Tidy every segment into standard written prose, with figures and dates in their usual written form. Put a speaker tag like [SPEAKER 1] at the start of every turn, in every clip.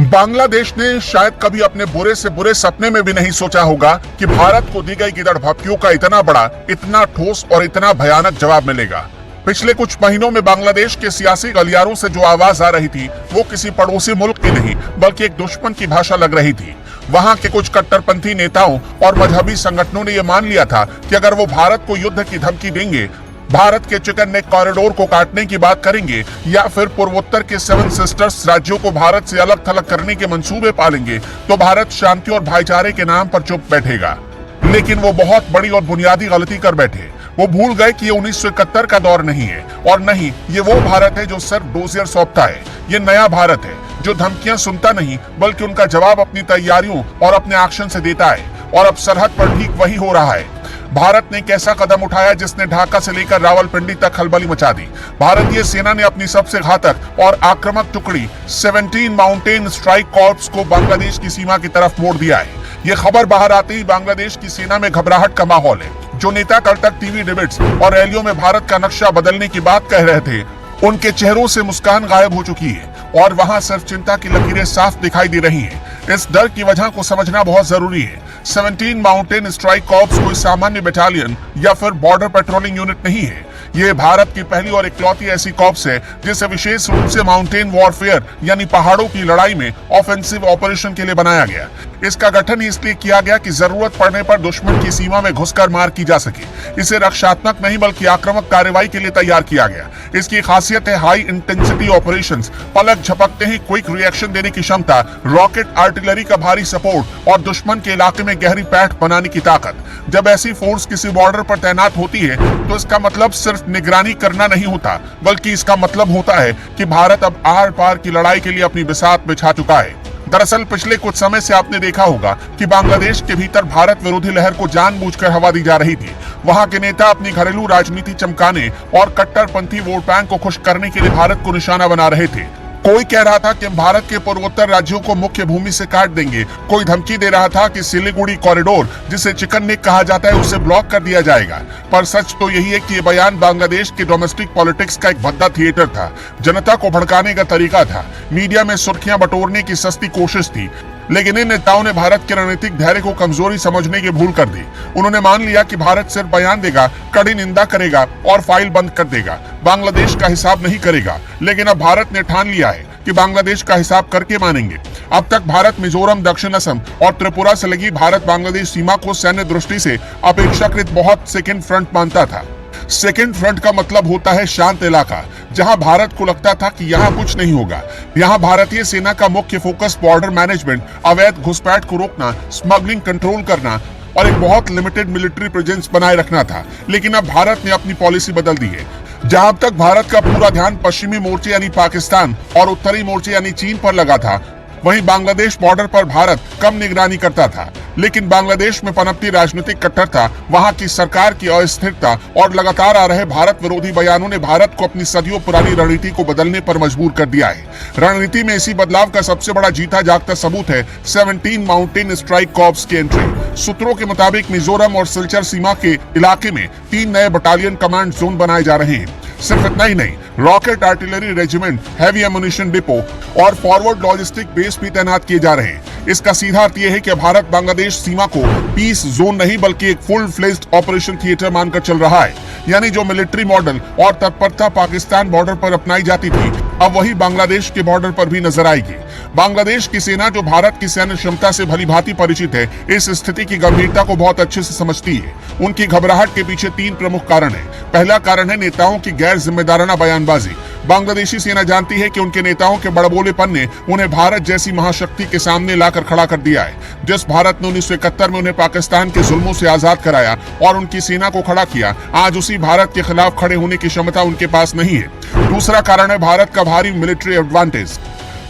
[SPEAKER 1] बांग्लादेश ने शायद कभी अपने बुरे से बुरे सपने में भी नहीं सोचा होगा कि भारत को दी गई गिदड़ भपकियों का इतना बड़ा, इतना ठोस और इतना भयानक जवाब मिलेगा। पिछले कुछ महीनों में बांग्लादेश के सियासी गलियारों से जो आवाज आ रही थी वो किसी पड़ोसी मुल्क की नहीं बल्कि एक दुश्मन की भाषा लग रही थी। वहां के कुछ कट्टरपंथी नेताओं और मजहबी संगठनों ने यह मान लिया था कि अगर वो भारत को युद्ध की धमकी देंगे, भारत के चिकन नेक कॉरिडोर को काटने की बात करेंगे या फिर पूर्वोत्तर के 7 सिस्टर्स राज्यों को भारत से अलग थलग करने के मंसूबे पालेंगे, तो भारत शांति और भाईचारे के नाम पर चुप बैठेगा। लेकिन वो बहुत बड़ी और बुनियादी गलती कर बैठे। वो भूल गए कि ये 1971 का दौर नहीं है और नहीं ये वो भारत है जो सिर्फ डोजियर सौंपता है। ये नया भारत है जो धमकियां सुनता नहीं बल्कि उनका जवाब अपनी तैयारियों और अपने एक्शन से देता है। और अब सरहद पर ठीक वही हो रहा है। भारत ने एक ऐसा कदम उठाया जिसने ढाका से लेकर रावलपिंडी तक खलबली मचा दी। भारतीय सेना ने अपनी सबसे घातक और आक्रामक टुकड़ी 17 माउंटेन स्ट्राइक कॉर्प्स को बांग्लादेश की सीमा की तरफ मोड़ दिया है। ये खबर बाहर आते ही बांग्लादेश की सेना में घबराहट का माहौल है। जो नेता कल तक टीवी डिबेट्स और रैलियों में भारत का नक्शा बदलने की बात कह रहे थे, उनके चेहरों से मुस्कान गायब हो चुकी है और वहां सिर्फ चिंता की लकीरें साफ दिखाई दे रही हैं। इस डर की वजह को समझना बहुत जरूरी है। 17 माउंटेन स्ट्राइक कॉर्प्स कोई सामान्य बटालियन या फिर बॉर्डर पेट्रोलिंग यूनिट नहीं है। ये भारत की पहली और इकलौती ऐसी कॉर्प्स है जिसे विशेष रूप से माउंटेन वॉरफेयर यानी पहाड़ों की लड़ाई में ऑफेंसिव ऑपरेशन के लिए बनाया गया। इसका गठन इसलिए किया गया कि जरूरत पड़ने पर दुश्मन की सीमा में घुसकर मार की जा सके। इसे रक्षात्मक नहीं बल्कि आक्रामक कार्रवाई के लिए तैयार किया गया। इसकी खासियत है हाई इंटेंसिटी ऑपरेशंस, पलक झपकते ही क्विक रिएक्शन देने की क्षमता, रॉकेट आर्टिलरी का भारी सपोर्ट और दुश्मन के इलाके में गहरी पैठ बनाने की ताकत। जब ऐसी फोर्स किसी बॉर्डर पर तैनात होती है तो इसका मतलब सिर्फ निगरानी करना नहीं होता बल्कि इसका मतलब होता है कि भारत अब आर पार की लड़ाई के लिए अपनी बिसात बिछा चुका है। दरअसल पिछले कुछ समय से आपने देखा होगा कि बांग्लादेश के भीतर भारत विरोधी लहर को जानबूझकर हवा दी जा रही थी। वहां के नेता अपनी घरेलू राजनीति चमकाने और कट्टरपंथी वोट बैंक को खुश करने के लिए भारत को निशाना बना रहे थे। कोई कह रहा था कि हम भारत के पूर्वोत्तर राज्यों को मुख्य भूमि से काट देंगे। कोई धमकी दे रहा था कि सिलीगुड़ी कॉरिडोर, जिसे चिकन नेक कहा जाता है, उसे ब्लॉक कर दिया जाएगा। पर सच तो यही है कि ये बयान बांग्लादेश के डोमेस्टिक पॉलिटिक्स का एक भद्दा थिएटर था। जनता को भड़काने का तरीका था। मीडिया में सुर्खियां बटोरने की सस्ती कोशिश थी। लेकिन इन नेताओं ने भारत के रणनीतिक धैर्य को कमजोरी समझने की भूल कर दी। उन्होंने मान लिया कि भारत सिर्फ बयान देगा, कड़ी निंदा करेगा और फाइल बंद कर देगा, बांग्लादेश का हिसाब नहीं करेगा। लेकिन अब भारत ने ठान लिया है कि बांग्लादेश का हिसाब करके मानेंगे। अब तक भारत मिजोरम, दक्षिण असम और त्रिपुरा से लगी भारत बांग्लादेश सीमा को सैन्य दृष्टि से अपेक्षाकृत बहुत सेकेंड फ्रंट मानता था। सेकेंड फ्रंट का मतलब होता है शांत इलाका, जहां भारत को लगता था कि यहां कुछ नहीं होगा। यहां भारतीय सेना का मुख्य फोकस बॉर्डर मैनेजमेंट, अवैध घुसपैठ को रोकना, स्मगलिंग कंट्रोल करना और एक बहुत लिमिटेड मिलिट्री प्रेजेंस बनाए रखना था। लेकिन अब भारत ने अपनी पॉलिसी बदल दी है। जहां अब तक भारत का पूरा ध्यान पश्चिमी मोर्चे यानी पाकिस्तान और उत्तरी मोर्चे यानी चीन पर लगा था, वहीं बांग्लादेश बॉर्डर पर भारत कम निगरानी करता था। लेकिन बांग्लादेश में पनपती राजनीतिक कट्टरता, वहां की सरकार की अस्थिरता और लगातार आ रहे भारत विरोधी बयानों ने भारत को अपनी सदियों पुरानी रणनीति को बदलने पर मजबूर कर दिया है। रणनीति में इसी बदलाव का सबसे बड़ा जीता जागता सबूत है 17 माउंटेन स्ट्राइक कॉर्प्स की एंट्री। सूत्रों के मुताबिक मिजोरम और सिलचर सीमा के इलाके में 3 नए बटालियन कमांड जोन बनाए जा रहे हैं। सिर्फ इतना ही नहीं, rocket artillery regiment, heavy ammunition depot और फॉरवर्ड लॉजिस्टिक बेस भी तैनात किए जा रहे हैं। इसका सीधा अर्थ यह है कि भारत बांग्लादेश सीमा को पीस जोन नहीं बल्कि एक फुल फ्लेज्ड ऑपरेशन थिएटर मानकर चल रहा है। यानी जो मिलिट्री मॉडल और तत्परता पाकिस्तान बॉर्डर पर अपनाई जाती थी, अब वही बांग्लादेश के बॉर्डर पर भी नजर आएगी। बांग्लादेश की सेना, जो भारत की सैन्य क्षमता से भलीभांति परिचित है, इस स्थिति की गंभीरता को बहुत अच्छे से समझती है। उनकी घबराहट के पीछे 3 प्रमुख कारण है। पहला कारण है नेताओं की गैर जिम्मेदाराना बयानबाजी। बांग्लादेशी सेना जानती है कि उनके नेताओं के बड़बोलेपन ने उन्हें भारत जैसी महाशक्ति के सामने लाकर खड़ा कर दिया है। जिस भारत ने 1971 में उन्हें पाकिस्तान के जुल्मों से आजाद कराया और उनकी सेना को खड़ा किया, आज उसी भारत के खिलाफ खड़े होने की क्षमता उनके पास नहीं है। दूसरा कारण है भारत का भारी मिलिट्री एडवांटेज।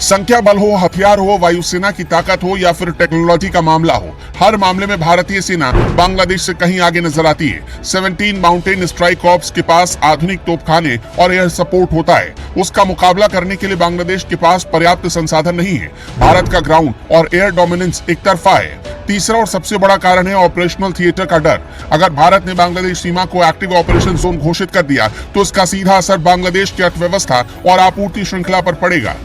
[SPEAKER 1] संख्या बल हो, हथियार हो, वायुसेना की ताकत हो या फिर टेक्नोलॉजी का मामला हो, हर मामले में भारतीय सेना बांग्लादेश से कहीं आगे नजर आती है। 17 माउंटेन स्ट्राइक कॉर्प्स के पास आधुनिक तोपखाने और एयर सपोर्ट होता है। उसका मुकाबला करने के लिए बांग्लादेश के पास पर्याप्त संसाधन नहीं है। भारत का ग्राउंड और एयर डोमिनेंस एक तरफा है। तीसरा और सबसे बड़ा कारण है ऑपरेशनल थिएटर का डर। अगर भारत ने बांग्लादेश सीमा को एक्टिव ऑपरेशन जोन घोषित कर दिया तो इसका सीधा असर बांग्लादेश की अर्थव्यवस्था और आपूर्ति श्रृंखला पर पड़ेगा।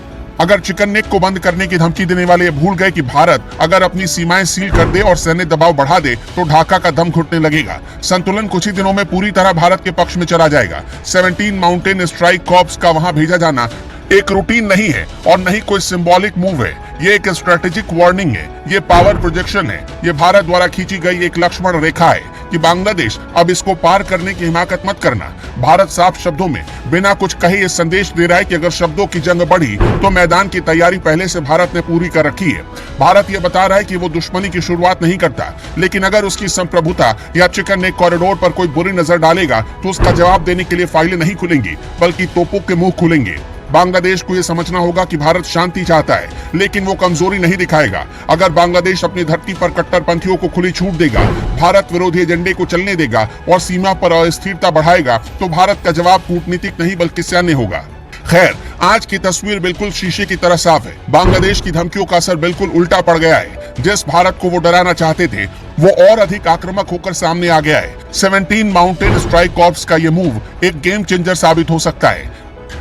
[SPEAKER 1] अगर चिकन नेक को बंद करने की धमकी देने वाले ये भूल गए कि भारत अगर अपनी सीमाएं सील कर दे और सैन्य दबाव बढ़ा दे तो ढाका का दम घुटने लगेगा। संतुलन कुछ ही दिनों में पूरी तरह भारत के पक्ष में चला जाएगा। 17 माउंटेन स्ट्राइक कॉर्प्स का वहां भेजा जाना एक रूटीन नहीं है और नहीं कोई सिंबॉलिक मूव है, ये एक स्ट्रेटेजिक वार्निंग है, ये पावर प्रोजेक्शन है, ये भारत द्वारा खींची गई एक लक्ष्मण रेखा है कि बांग्लादेश अब इसको पार करने की हिमाकत मत करना। भारत साफ शब्दों में बिना कुछ कहे ये संदेश दे रहा है कि अगर शब्दों की जंग बढ़ी तो मैदान की तैयारी पहले से भारत ने पूरी कर रखी है। भारत ये बता रहा है कि वो दुश्मनी की शुरुआत नहीं करता, लेकिन अगर उसकी संप्रभुता या चिकन नेक कॉरिडोर पर कोई बुरी नजर डालेगा तो उसका जवाब देने के लिए फाइलें नहीं खुलेंगी बल्कि तोपों के मुंह खुलेंगे। बांग्लादेश को यह समझना होगा कि भारत शांति चाहता है, लेकिन वो कमजोरी नहीं दिखाएगा। अगर बांग्लादेश अपनी धरती पर कट्टरपंथियों को खुली छूट देगा, भारत विरोधी एजेंडे को चलने देगा और सीमा पर अस्थिरता बढ़ाएगा तो भारत का जवाब कूटनीतिक नहीं बल्कि सैन्य होगा। खैर, आज की तस्वीर बिल्कुल शीशे की तरह साफ है। बांग्लादेश की धमकियों का असर बिल्कुल उल्टा पड़ गया है। जिस भारत को वो डराना चाहते थे वो और अधिक आक्रामक होकर सामने आ गया है। 17 माउंटेन स्ट्राइक कॉर्प्स का ये मूव एक गेम चेंजर साबित हो सकता है।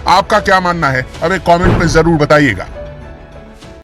[SPEAKER 1] आपका क्या मानना है? हमें कमेंट में जरूर बताइएगा।